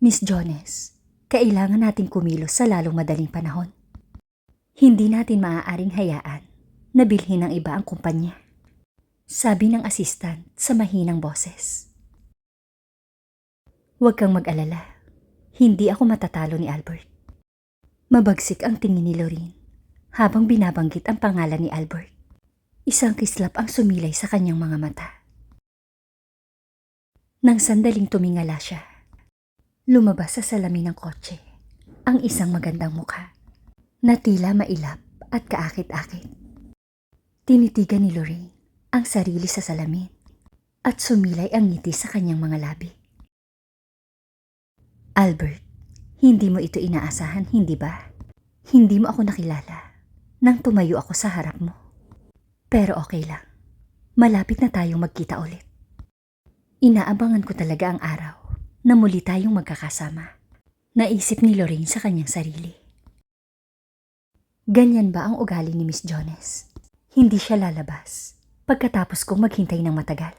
Miss Jones, kailangan nating kumilos sa lalong madaling panahon. Hindi natin maaaring hayaan na bilhin ng iba ang kumpanya. Sabi ng assistant sa mahinang boses. Huwag kang mag-alala. Hindi ako matatalo ni Albert. Mabagsik ang tingin ni Lorraine habang binabanggit ang pangalan ni Albert. Isang kislap ang sumilay sa kanyang mga mata. Nang sandaling tumingala siya, lumabas sa salamin ng kotse ang isang magandang mukha na tila mailap at kaakit-akit. Tinitigan ni Lorraine ang sarili sa salamin at sumilay ang ngiti sa kanyang mga labi. Albert, hindi mo ito inaasahan, hindi ba? Hindi mo ako nakilala nang tumayo ako sa harap mo. Pero okay lang. Malapit na tayong magkita ulit. Inaabangan ko talaga ang araw na muli tayong magkakasama. Naisip ni Lorraine sa kanyang sarili. Ganyan ba ang ugali ni Miss Jones? Hindi siya lalabas pagkatapos kong maghintay ng matagal.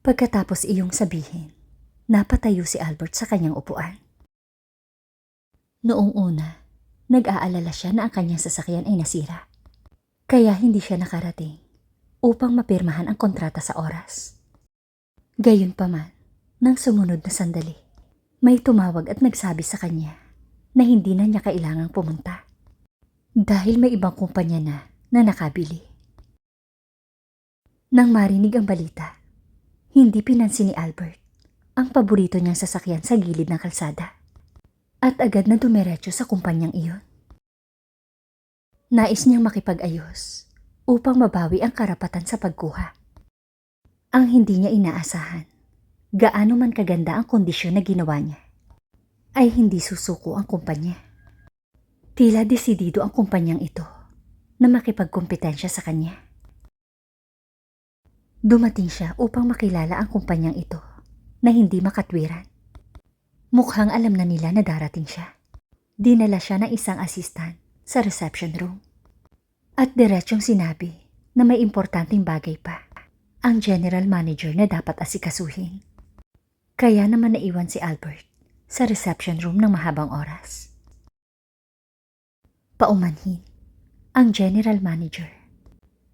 Pagkatapos iyong sabihin, napatayo si Albert sa kanyang upuan. Noong una, nag-aalala siya na ang kanyang sasakyan ay nasira. Kaya hindi siya nakarating upang mapirmahan ang kontrata sa oras. Gayunpaman, nang sumunod na sandali, may tumawag at nagsabi sa kanya na hindi na niya kailangang pumunta dahil may ibang kumpanya na nakabili. Nang marinig ang balita, hindi pinansin ni Albert ang paborito niyang sasakyan sa gilid ng kalsada at agad na dumiretso sa kumpanyang iyon. Nais niyang makipag-ayos upang mabawi ang karapatan sa pagkuha. Ang hindi niya inaasahan, gaano man kaganda ang kondisyon na ginawa niya, ay hindi susuko ang kumpanya. Tila desidido ang kumpanyang ito na makipagkompetensya sa kanya. Dumating siya upang makilala ang kumpanyang ito na hindi makatwiran. Mukhang alam na nila na darating siya. Dinala siya ng isang assistant sa reception room. At diretsyong sinabi na may importanteng bagay pa ang general manager na dapat asikasuhin. Kaya naman naiwan si Albert sa reception room ng mahabang oras. Paumanhin, ang general manager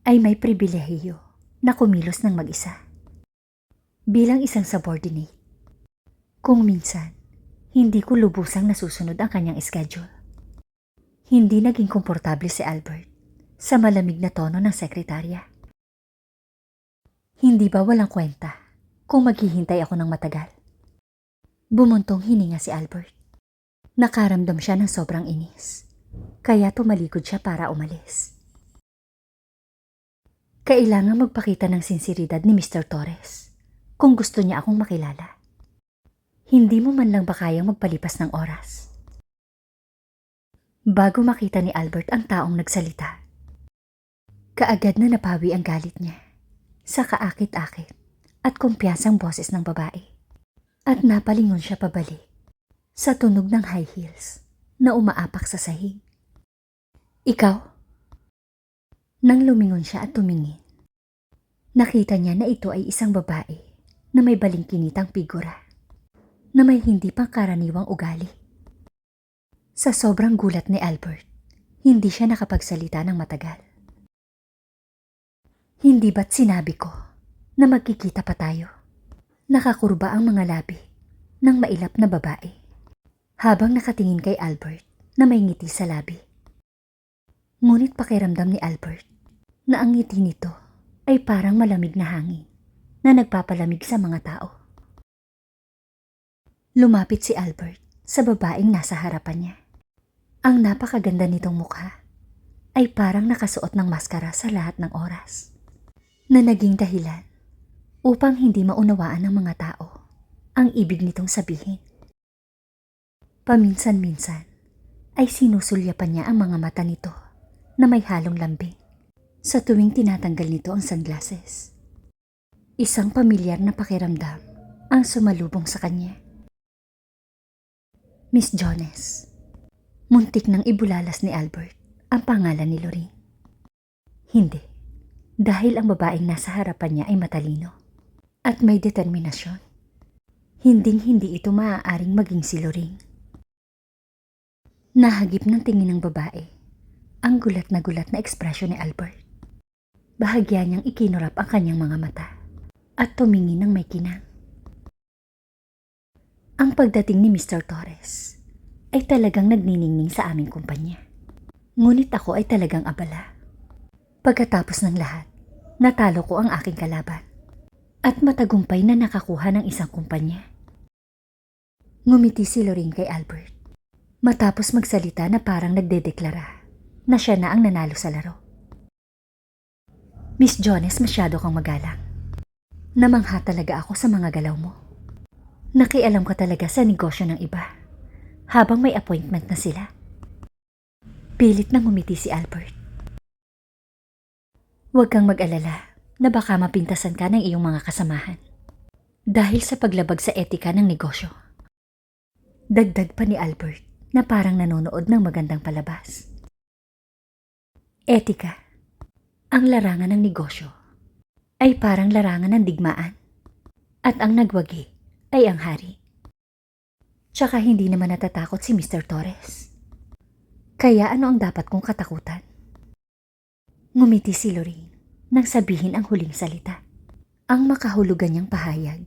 ay may pribilehiyo na kumilos ng mag-isa. Bilang isang subordinate, kung minsan, hindi ko lubusang nasusunod ang kanyang schedule. Hindi naging komportable si Albert sa malamig na tono ng sekretarya. Hindi ba walang kwenta kung maghihintay ako ng matagal? Bumuntong hininga si Albert. Nakaramdam siya ng sobrang inis, kaya tumalikod siya para umalis. Kailangan magpakita ng sinseridad ni Mr. Torres kung gusto niya akong makilala. Hindi mo man lang ba kayang magpalipas ng oras? Bago makita ni Albert ang taong nagsalita, kaagad na napawi ang galit niya sa kaakit-akit at kumpiyansang boses ng babae. At napalingon siya pabalik sa tunog ng high heels na umaapak sa sahig. Ikaw? Nang lumingon siya at tumingin, nakita niya na ito ay isang babae na may balingkinitang figura, na may hindi pangkaraniwang ugali. Sa sobrang gulat ni Albert, hindi siya nakapagsalita ng matagal. Hindi ba't sinabi ko na magkikita pa tayo? Nakakurba ang mga labi ng mailap na babae habang nakatingin kay Albert na may ngiti sa labi. Ngunit pakiramdam ni Albert na ang ngiti nito ay parang malamig na hangin na nagpapalamig sa mga tao. Lumapit si Albert sa babaeng nasa harapan niya. Ang napakaganda nitong mukha ay parang nakasuot ng maskara sa lahat ng oras, na naging dahilan upang hindi maunawaan ng mga tao ang ibig nitong sabihin. Paminsan-minsan ay sinusulyapan niya ang mga mata nito na may halong lambing sa tuwing tinatanggal nito ang sunglasses. Isang pamilyar na pakiramdam ang sumalubong sa kanya. Miss Jones. Muntik nang ibulalas ni Albert ang pangalan ni Lorraine. Hindi, dahil ang babaeng nasa harapan niya ay matalino at may determinasyon. Hinding-hindi ito maaaring maging si Loring. Nahagip ng tingin ng babae ang gulat na ekspresyon ni Albert. Bahagya niyang ikinurap ang kanyang mga mata at tumingin ng may kinang. Ang pagdating ni Mr. Torres ay talagang nagniningning sa aming kumpanya. Ngunit ako ay talagang abala. Pagkatapos ng lahat, natalo ko ang aking kalaban at matagumpay na nakakuha ng isang kumpanya. Ngumiti si Loring kay Albert matapos magsalita na parang nagdedeklara na siya na ang nanalo sa laro. Miss Jones, masyado kang magalang. Namangha talaga ako sa mga galaw mo. Nakialam ka talaga sa negosyo ng iba habang may appointment na sila. Pilit na ngumiti si Albert. Huwag kang mag-alala na baka mapintasan ka ng iyong mga kasamahan dahil sa paglabag sa etika ng negosyo. Dagdag pa ni Albert na parang nanonood ng magandang palabas. Etika, ang larangan ng negosyo, ay parang larangan ng digmaan at ang nagwagi ay ang hari. Tsaka hindi naman natatakot si Mr. Torres. Kaya ano ang dapat kong katakutan? Ngumiti si Loring nang sabihin ang huling salita. Ang makahulugan niyang pahayag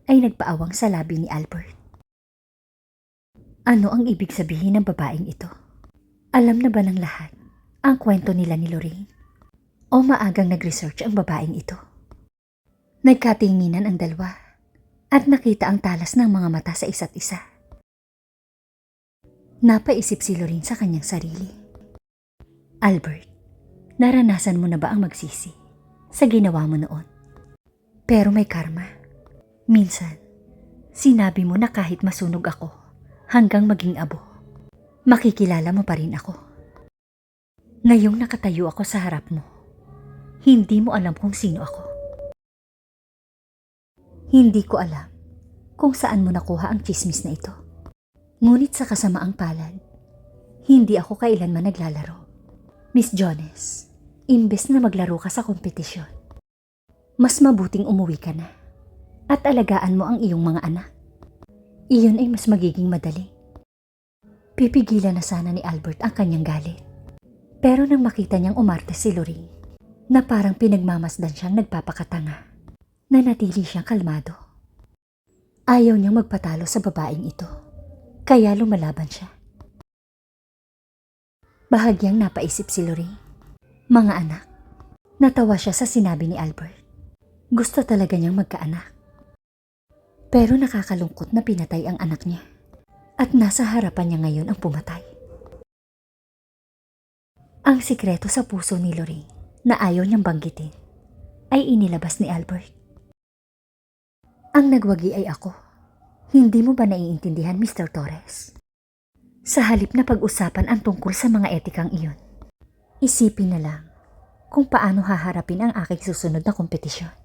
ay nagpaawang sa labi ni Albert. Ano ang ibig sabihin ng babaeng ito? Alam na ba ng lahat ang kwento nila ni Loring? O maagang nag-research ang babaeng ito? Nagkatinginan ang dalawa at nakita ang talas ng mga mata sa isa't isa. Napaisip si Loring sa kanyang sarili. Albert, naranasan mo na ba ang magsisi sa ginawa mo noon? Pero may karma. Minsan, sinabi mo na kahit masunog ako hanggang maging abo, makikilala mo pa rin ako. Ngayong nakatayo ako sa harap mo, hindi mo alam kung sino ako. Hindi ko alam kung saan mo nakuha ang chismis na ito. Ngunit sa kasamaang palad, hindi ako kailanman naglalaro. Miss Jones, imbes na maglaro ka sa kompetisyon, mas mabuting umuwi ka na at alagaan mo ang iyong mga anak. Iyon ay mas magiging madali. Pipigilan na sana ni Albert ang kanyang galit. Pero nang makita niyang umarte si Loring, na parang pinagmamasdan siyang nagpapakatanga, nanatili siyang kalmado. Ayaw niyang magpatalo sa babaeng ito, kaya lumalaban siya. Bahagyang napaisip si Loring. Mga anak, natawa siya sa sinabi ni Albert. Gusto talaga niyang magkaanak. Pero nakakalungkot na pinatay ang anak niya at nasa harapan niya ngayon ang pumatay. Ang sikreto sa puso ni Loring na ayaw niyang banggitin ay inilabas ni Albert. Ang nagwagi ay ako. Hindi mo ba naiintindihan, Mr. Torres? Sa halip na pag-usapan ang tungkol sa mga etikang iyon, isipin na lang kung paano haharapin ang aking susunod na kompetisyon.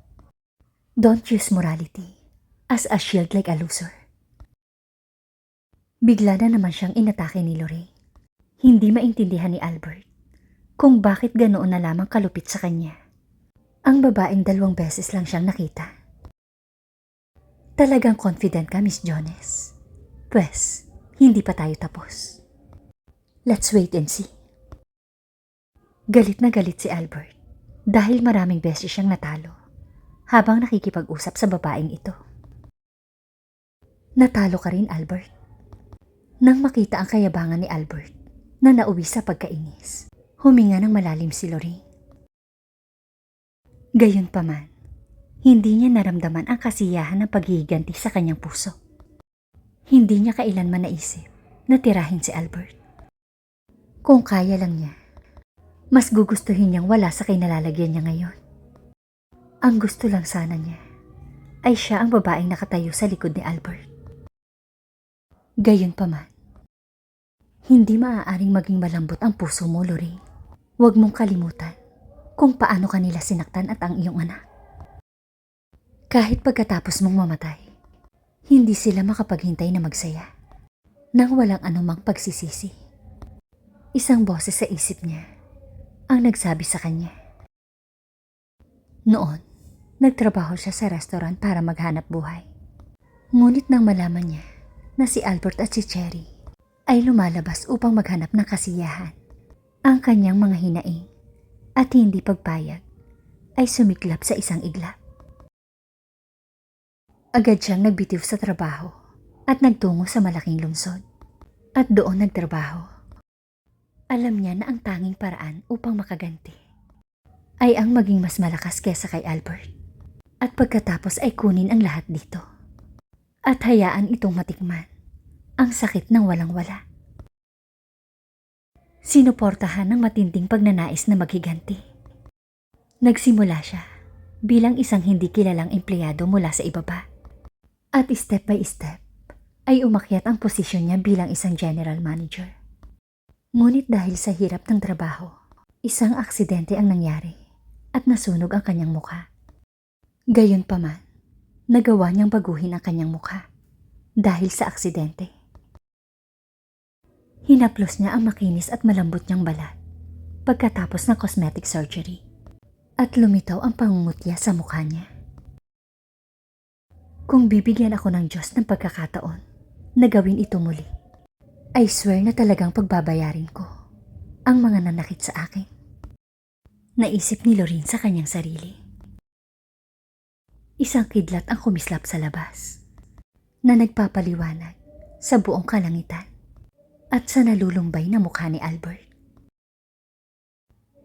Don't use morality as a shield like a loser. Bigla na naman siyang inatake ni Loring. Hindi maintindihan ni Albert kung bakit ganoon na lamang kalupit sa kanya. Ang babaeng 2 beses lang siyang nakita. Talagang confident ka, Miss Jones? Pwes, hindi pa tayo tapos. Let's wait and see. Galit na galit si Albert dahil maraming beses siyang natalo habang nakikipag-usap sa babaeng ito. Natalo ka rin, Albert. Nang makita ang kayabangan ni Albert na nauwi sa pagkainis, huminga ng malalim si Loring. Gayunpaman, hindi niya naramdaman ang kasiyahan ng paghihiganti sa kanyang puso. Hindi niya kailanman naisip na tirahin si Albert. Kung kaya lang niya, mas gugustuhin niyang wala sa kinalalagyan niya ngayon. Ang gusto lang sana niya ay siya ang babaeng nakatayo sa likod ni Albert. Gayunpaman, hindi maaaring maging malambot ang puso mo, Loring. Huwag mong kalimutan kung paano kanila sinaktan at ang iyong anak. Kahit pagkatapos mong mamatay, hindi sila makapaghintay na magsaya nang walang anumang pagsisisi. Isang boses sa isip niya ang nagsabi sa kanya. Noon, nagtrabaho siya sa restaurant para maghanap buhay. Ngunit nang malaman niya na si Albert at si Cherry ay lumalabas upang maghanap ng kasiyahan, ang kanyang mga hinaing at hindi pagpayag ay sumiklab sa isang iglap. Agad siyang nagbitiw sa trabaho at nagtungo sa malaking lungsod at doon nagtrabaho. Alam niya na ang tanging paraan upang makaganti ay ang maging mas malakas kesa kay Albert at pagkatapos ay kunin ang lahat dito at hayaan itong matikman ang sakit ng walang-wala. Sinuportahan ng matinding pagnanais na maghiganti. Nagsimula siya bilang isang hindi kilalang empleyado mula sa ibaba at step by step ay umakyat ang posisyon niya bilang isang general manager. Ngunit dahil sa hirap ng trabaho, isang aksidente ang nangyari at nasunog ang kanyang mukha. Gayunpaman, nagawa niyang baguhin ang kanyang mukha dahil sa aksidente. Hinaplos niya ang makinis at malambot niyang balat pagkatapos ng cosmetic surgery at lumitaw ang pangungutya sa mukha niya. Kung bibigyan ako ng Diyos ng pagkakataon na gawin ito muli, I swear na talagang pagbabayarin ko ang mga nanakit sa akin. Naisip ni Lorraine sa kanyang sarili. Isang kidlat ang kumislap sa labas na nagpapaliwanag sa buong kalangitan at sa nalulumbay na mukha ni Albert.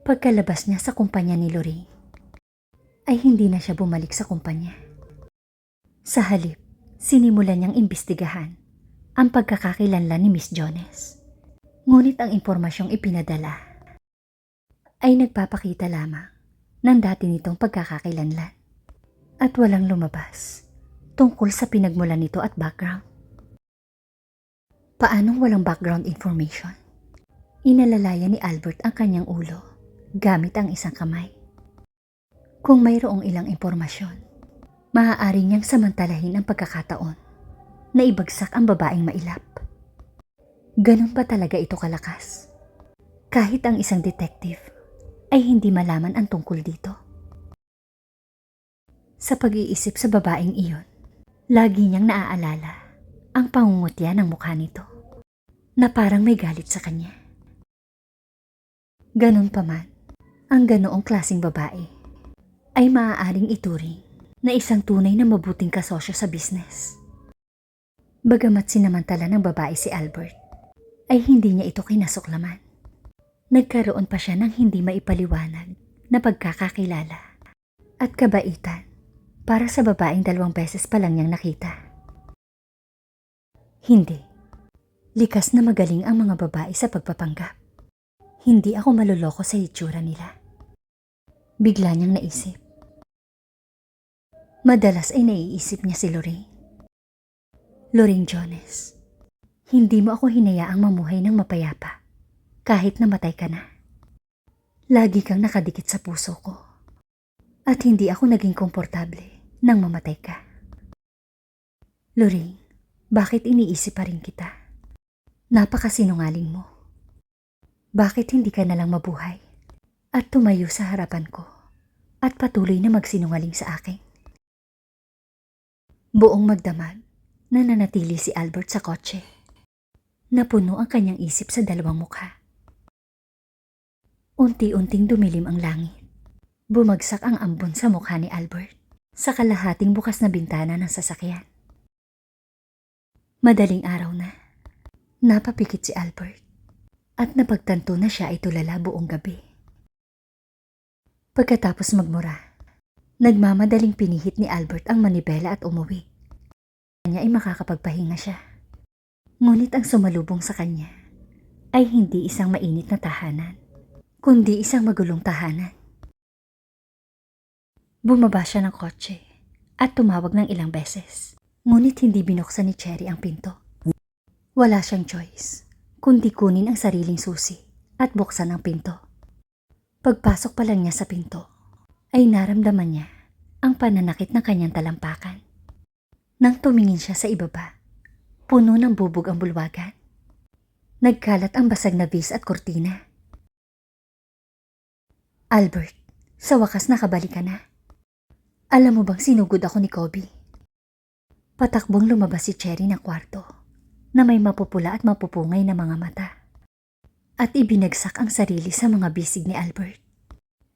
Pagkalabas niya sa kumpanya ni Lorraine, ay hindi na siya bumalik sa kumpanya. Sa halip, sinimulan niyang imbestigahan ang pagkakakilanlan ni Miss Jones. Ngunit ang impormasyong ipinadala ay nagpapakita lamang ng dati nitong pagkakakilanlan at walang lumabas tungkol sa pinagmulan nito at background. Paanong walang background information? Inalalaya ni Albert ang kanyang ulo gamit ang isang kamay. Kung mayroong ilang impormasyon, maaari niyang samantalahin ang pagkakataon na ibagsak ang babaeng mailap. Ganun ba talaga ito kalakas? Kahit ang isang detective ay hindi malaman ang tungkol dito. Sa pag-iisip sa babaeng iyon, lagi niyang naaalala ang pangungutya ng mukha nito na parang may galit sa kanya. Ganun pa man, ang ganoong klaseng babae ay maaaring ituring na isang tunay na mabuting kasosyo sa business. Bagamat sinamantala ng babae si Albert, ay hindi niya ito kinasuklaman. Nagkaroon pa siya ng hindi maipaliwanag na pagkakakilala at kabaitan para sa babaeng 2 beses pa lang niyang nakita. Hindi. Likas na magaling ang mga babae sa pagpapanggap. Hindi ako maluloko sa itsura nila. Bigla niyang naisip. Madalas ay naiisip niya si Lorraine. Lorraine Jones, hindi mo ako hinayaang mamuhay ng mapayapa kahit namatay ka na. Lagi kang nakadikit sa puso ko at hindi ako naging komportable nang mamatay ka. Lorraine, bakit iniisip pa rin kita? Napakasinungaling mo. Bakit hindi ka nalang mabuhay at tumayo sa harapan ko at patuloy na magsinungaling sa akin? Buong magdamag, nananatili si Albert sa kotse. Napuno ang kanyang isip sa 2 mukha. Unti-unting dumilim ang langit. Bumagsak ang ambon sa mukha ni Albert sa kalahating bukas na bintana ng sasakyan. Madaling araw na. Napapikit si Albert at napagtanto na siya ay tulala buong gabi. Pagkatapos magmura, nagmamadaling pinihit ni Albert ang manibela at umuwi. Kanya ay makakapagpahinga siya. Ngunit ang sumalubong sa kanya ay hindi isang mainit na tahanan, kundi isang magulong tahanan. Bumaba siya ng kotse at tumawag ng ilang beses. Ngunit hindi binuksan ni Cherry ang pinto. Wala siyang choice, kundi kunin ang sariling susi at buksan ang pinto. Pagpasok pa lang niya sa pinto, ay naramdaman niya ang pananakit ng kanyang talampakan. Nang tumingin siya sa ibaba, puno ng bubog ang bulwagan. Nagkalat ang basag na vase at kurtina. Albert, sa wakas nakabalik ka na. Alam mo bang sinugod ako ni Kobe? Patakbong lumabas si Cherry ng kwarto na may mapupula at mapupungay na mga mata. At ibinagsak ang sarili sa mga bisig ni Albert.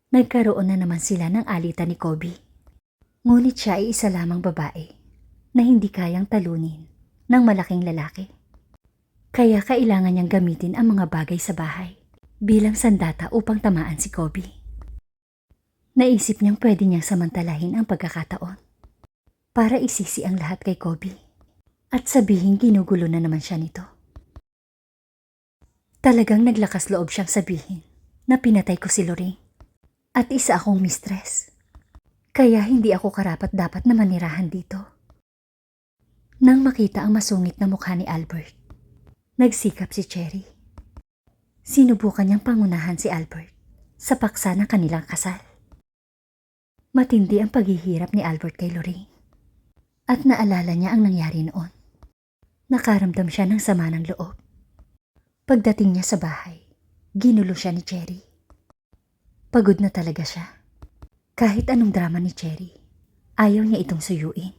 Nagkaroon na naman sila ng alitan ni Kobe. Ngunit siya ay isa lamang babae na hindi kayang talunin ng malaking lalaki. Kaya kailangan niyang gamitin ang mga bagay sa bahay bilang sandata upang tamaan si Kobe. Naisip niyang pwede niyang samantalahin ang pagkakataon para isisi ang lahat kay Kobe at sabihin ginugulo na naman siya nito. Talagang naglakas loob siyang sabihin na pinatay ko si Lorraine at isa akong mistress. Kaya hindi ako karapat-dapat na manirahan dito. Nang makita ang masungit na mukha ni Albert, nagsikap si Cherry. Sinubukan niyang pangunahan si Albert sa paksa ng kanilang kasal. Matindi ang paghihirap ni Albert kay Lorraine at naalala niya ang nangyari noon. Nakaramdam siya ng sama ng loob. Pagdating niya sa bahay, ginulo siya ni Cherry. Pagod na talaga siya. Kahit anong drama ni Cherry, ayaw niya itong suyuin.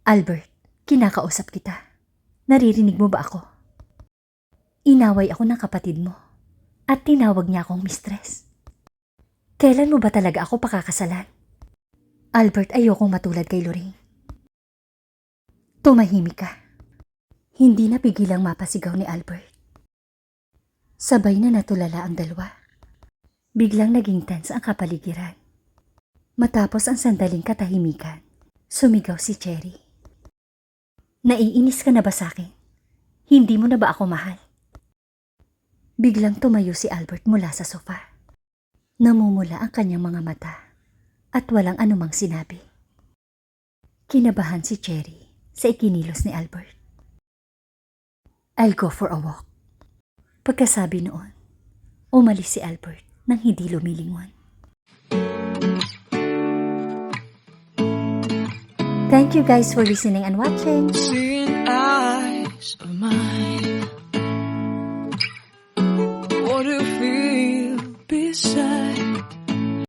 Albert, kinakausap kita. Naririnig mo ba ako? Inaway ako ng kapatid mo at tinawag niya akong mistress. Kailan mo ba talaga ako pakakasalan? Albert, ayokong matulad kay Lorraine. Tumahimik ka. Hindi na pigilang mapasigaw ni Albert. Sabay na natulala ang dalawa. Biglang naging tense ang kapaligiran. Matapos ang sandaling katahimikan, sumigaw si Cherry. Naiinis ka na ba sa akin? Hindi mo na ba ako mahal? Biglang tumayo si Albert mula sa sofa. Namumula ang kanyang mga mata at walang anumang sinabi. Kinabahan si Cherry sa ikinilos ni Albert. I'll go for a walk. Pagkasabi noon, umalis si Albert nang hindi lumilingon. Thank you guys for listening and watching. Seeing eyes of mine.